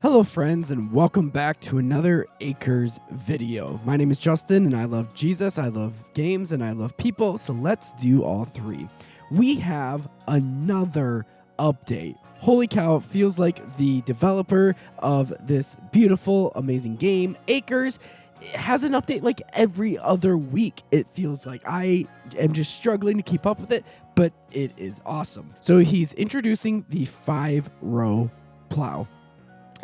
Hello friends and welcome back to another Acres video. My name is Justin and I love Jesus, I love games, and I love people, so let's do all three. We have another update. Holy cow, it feels like the developer of this beautiful, amazing game, Acres, has an update like every other week. It feels like I am just struggling to keep up with it, but it is awesome. So he's introducing the 5-row plow.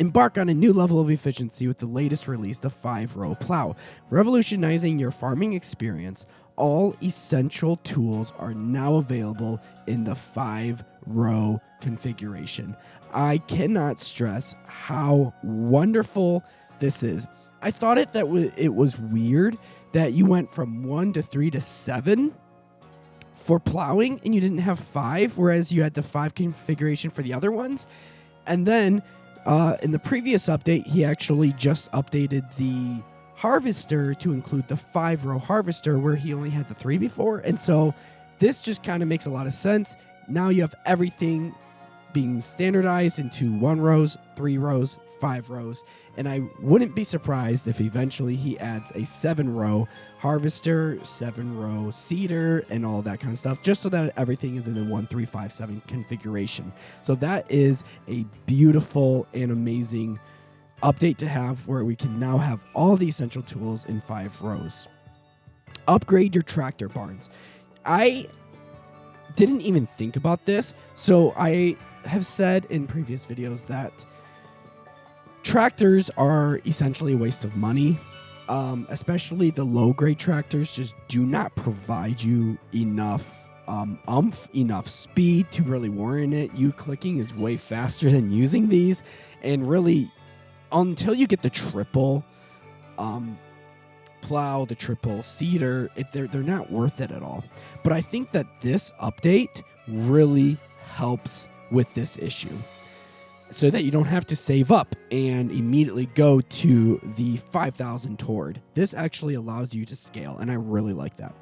Embark on a new level of efficiency with the latest release, the 5-row plow. Revolutionizing your farming experience, all essential tools are now available in the 5-row configuration. I cannot stress how wonderful this is. I thought it was weird that you went from 1 to 3 to 7 for plowing and you didn't have 5, whereas you had the 5 configuration for the other ones. And then in the previous update, he actually just updated the harvester to include the 5-row harvester where he only had the 3 before. And so this just kind of makes a lot of sense. Now you have everything being standardized into 1 rows, 3 rows, 5 rows. And I wouldn't be surprised if eventually he adds a 7-row harvester, 7-row seeder, and all that kind of stuff, just so that everything is in the 1, 3, 5, 7 configuration. So that is a beautiful and amazing update to have, where we can now have all the essential tools in 5 rows. Upgrade your tractor barns. I didn't even think about this, so I have said in previous videos that tractors are essentially a waste of money. Especially the low-grade tractors just do not provide you enough enough speed to really warrant it. You clicking is way faster than using these, and really, until you get the triple plow, the triple seeder, they're not worth it at all. But I think that this update really helps with this issue, so that you don't have to save up and immediately go to the 5,000 toward. This actually allows you to scale, and I really like that.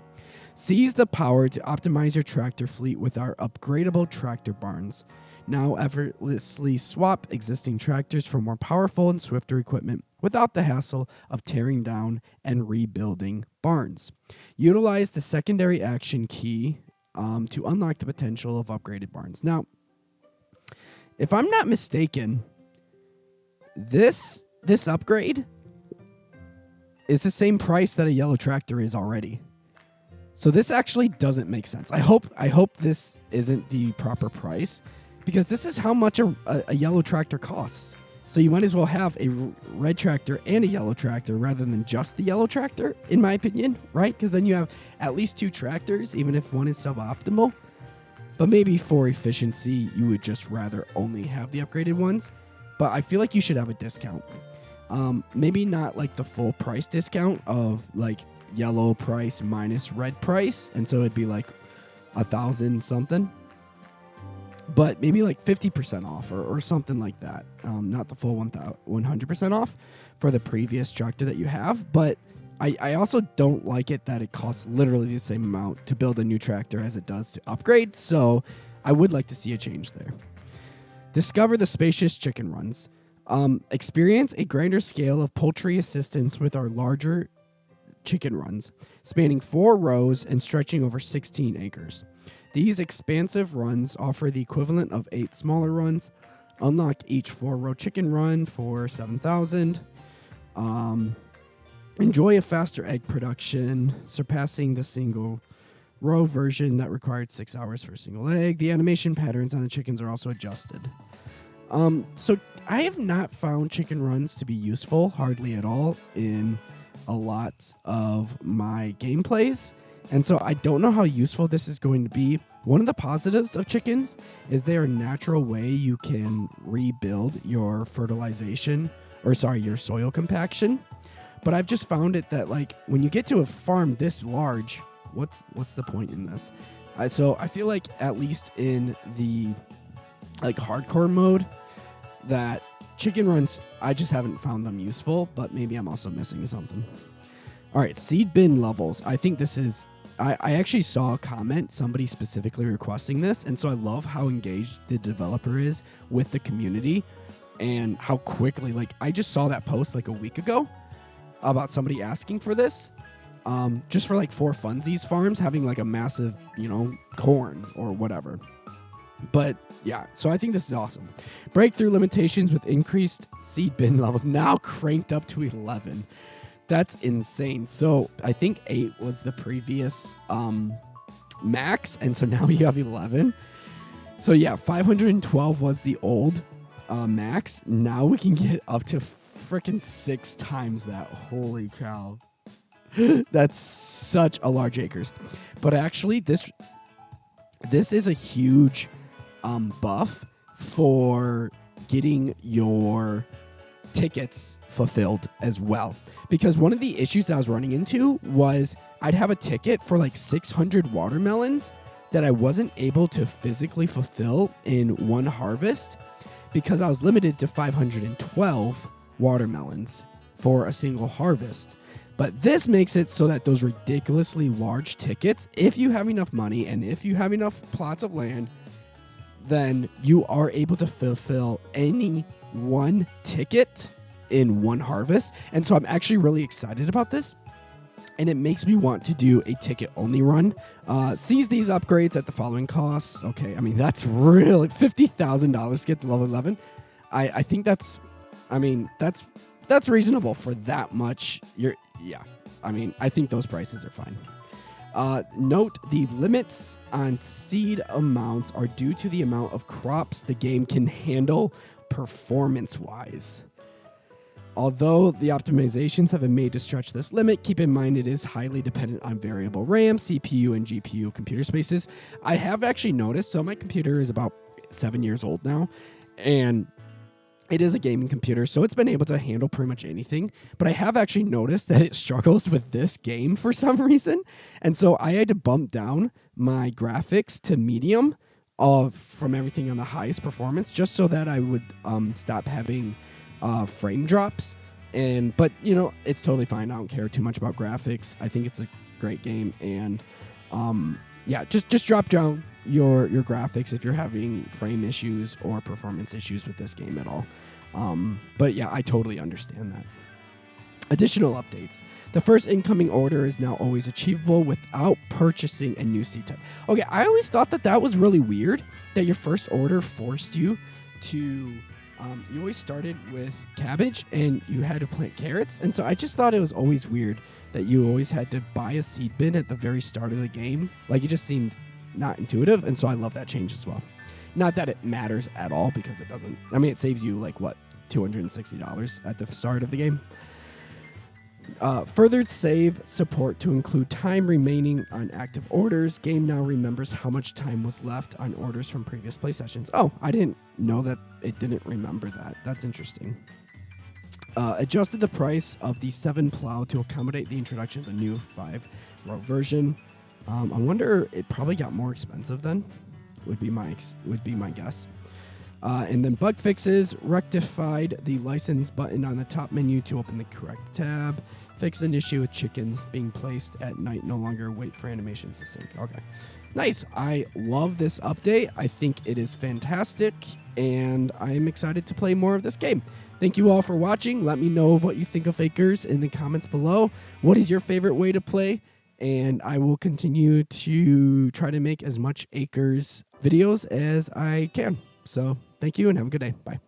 Seize the power to optimize your tractor fleet with our upgradable tractor barns. Now effortlessly swap existing tractors for more powerful and swifter equipment without the hassle of tearing down and rebuilding barns. Utilize the secondary action key to unlock the potential of upgraded barns. Now, if I'm not mistaken, this upgrade is the same price that a yellow tractor is already. So this actually doesn't make sense. I hope this isn't the proper price, because this is how much a yellow tractor costs. So you might as well have a red tractor and a yellow tractor rather than just the yellow tractor, in my opinion, right? Because then you have at least 2 tractors, even if one is suboptimal. But maybe for efficiency, you would just rather only have the upgraded ones. But I feel like you should have a discount. Maybe not like the full price discount of like yellow price minus red price. And so it'd be like 1,000 something. But maybe like 50% off or something like that. Not the full 100% off for the previous tractor that you have. But I also don't like it that it costs literally the same amount to build a new tractor as it does to upgrade, so I would like to see a change there. Discover the spacious chicken runs. Experience a grander scale of poultry assistance with our larger chicken runs, spanning 4 rows and stretching over 16 acres. These expansive runs offer the equivalent of 8 smaller runs. Unlock each 4-row chicken run for 7,000. Enjoy a faster egg production, surpassing the single row version that required 6 hours for a single egg. The animation patterns on the chickens are also adjusted. So I have not found chicken runs to be useful, hardly at all, in a lot of my gameplays. And so I don't know how useful this is going to be. One of the positives of chickens is they're a natural way you can rebuild your your soil compaction. But I've just found it that, like, when you get to a farm this large, what's the point in this? So I feel like at least in the like hardcore mode, that chicken runs, I just haven't found them useful. But maybe I'm also missing something. All right, seed bin levels. I think this is. I actually saw a comment, somebody specifically requesting this, and so I love how engaged the developer is with the community. and how quickly, like, I just saw that post like a week ago about somebody asking for this, just for like 4Funsies farms having like a massive, corn or whatever. But yeah, so I think this is awesome. Breakthrough limitations with increased seed bin levels now cranked up to 11. That's insane. So I think 8 was the previous max, and so now you have 11. So yeah, 512 was the old max. Now we can get up to freaking 6 times that. Holy cow. That's such a large acres. But actually, this is a huge buff for getting your tickets fulfilled as well. Because one of the issues that I was running into was I'd have a ticket for like 600 watermelons that I wasn't able to physically fulfill in one harvest because I was limited to 512 watermelons for a single harvest. But this makes it so that those ridiculously large tickets, if you have enough money and if you have enough plots of land, then you are able to fulfill any one ticket in one harvest. And so I'm actually really excited about this. And it makes me want to do a ticket-only run. Seize these upgrades at the following costs. Okay, I mean, that's really $50,000 to get to level 11. I think that's reasonable for that much. I think those prices are fine. Note the limits on seed amounts are due to the amount of crops the game can handle performance-wise. Although the optimizations have been made to stretch this limit, keep in mind it is highly dependent on variable RAM, CPU, and GPU computer spaces. I have actually noticed, so my computer is about 7 years old now, and it is a gaming computer, so it's been able to handle pretty much anything. But I have actually noticed that it struggles with this game for some reason. And so I had to bump down my graphics to medium from everything on the highest performance just so that I would stop having frame drops. But it's totally fine. I don't care too much about graphics. I think it's a great game. And just drop down your graphics if you're having frame issues or performance issues with this game at all. But yeah, I totally understand that. Additional updates. The first incoming order is now always achievable without purchasing a new seed type. Okay, I always thought that was really weird, that your first order forced you to... you always started with cabbage and you had to plant carrots. And so I just thought it was always weird that you always had to buy a seed bin at the very start of the game. Like, it just seemed not intuitive. And so I love that change as well. Not that it matters at all because it doesn't. I mean, it saves you like, what, $260 at the start of the game. Furthered save support to include time remaining on active orders. Game now remembers how much time was left on orders from previous play sessions. Oh, I didn't know that it didn't remember that. That's interesting. Adjusted the price of the 7 plow to accommodate the introduction of the new 5-row version. I wonder, it probably got more expensive then. Would be my guess. And then bug fixes, rectified the license button on the top menu to open the correct tab. Fixed an issue with chickens being placed at night, no longer wait for animations to sync. Okay, nice. I love this update. I think it is fantastic, and I'm excited to play more of this game. Thank you all for watching. Let me know what you think of Acres in the comments below. What is your favorite way to play? And I will continue to try to make as much Acres videos as I can. So thank you and have a good day. Bye.